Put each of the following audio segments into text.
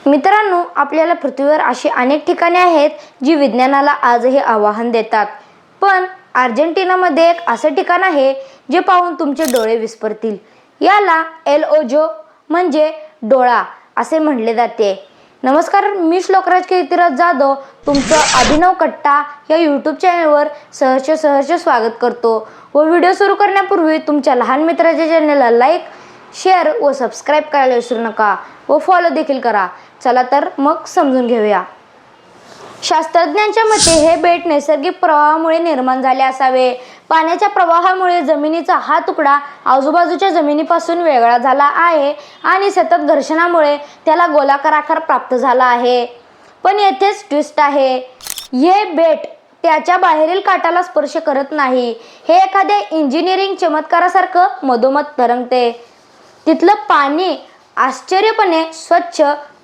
मित्रांनो, आपल्याला पृथ्वीवर अशी अनेक ठिकाणे आहेत जी विज्ञानाला आजही आव्हान देतात. पण अर्जेंटिनामध्ये एक असं ठिकाण आहे जे पाहून तुमचे डोळे विस्फारतील. याला एल ओजो म्हणजे डोळा असे म्हणले जाते. नमस्कार, मी श्लोकराज कीर्तिराज जाधव तुमचं अभिनव कट्टा या यूट्यूब चॅनलवर सहर्ष स्वागत करतो. व व्हिडिओ सुरू करण्यापूर्वी तुमच्या लहान मित्राच्या चॅनलला लाईक, शेअर व सबस्क्राईब करायला विसरू नका व फॉलो देखील करा. चला तर मग समजून घेऊया. शास्त्रज्ञांच्या मते हे बेट नैसर्गिक प्रवाहामुळे निर्माण झाले असावे. पाण्याच्या प्रवाहामुळे जमिनीचा हा तुकडा आजूबाजूच्या जमिनीपासून वेगळा झाला आहे आणि सतत घर्षणामुळे त्याला गोलाकार आकार प्राप्त झाला आहे. पण येथेच ट्विस्ट आहे. हे बेट त्याच्या बाहेरील काठाला स्पर्श करत नाही. हे एखाद्या इंजिनिअरिंग चमत्कारासारखं मधोमध तरंगते. तिथलं पाणी आश्चर्यपणे स्वच्छ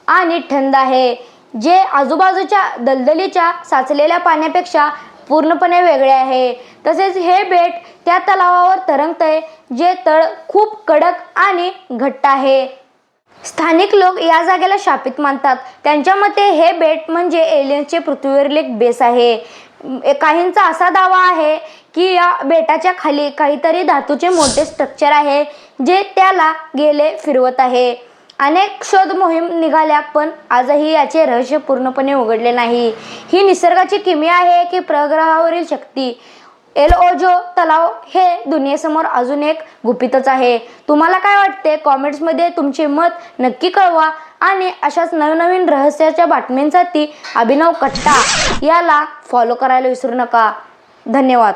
आणि थंड आहे, जे आजूबाजूच्या दलदलीच्या साचलेल्या पाण्यापेक्षा पूर्णपणे वेगळे आहे. तसेच हे बेट त्या तलावावर तरंगतंय जे तळ खूप कडक आणि घट्ट आहे. स्थानिक लोक या जागेला शापित मानतात. त्यांच्या मते हे बेट म्हणजे एलियन्सचे पृथ्वीवरील एक बेस आहे. काहींचा असा दावा आहे की या बेटाच्या खाली काहीतरी धातूचे मोठे स्ट्रक्चर आहे जे त्याला गेले फिरवत आहे. अनेक शोध मोहीम निघाल्या पण आजही याचे रहस्य पूर्णपणे उघडले नाही. ही निसर्गाची किमया आहे की प्रग्रहावरील शक्ती? एल ओजो तलाव हे दुनियेसमोर अजून एक गुपितच आहे. तुम्हाला काय वाटते? कॉमेंट्समध्ये तुमचे मत नक्की कळवा आणि अशाच नवनवीन रहस्याच्या बातम्यांसाठी अभिनव कट्टा याला फॉलो करायला विसरू नका. धन्यवाद.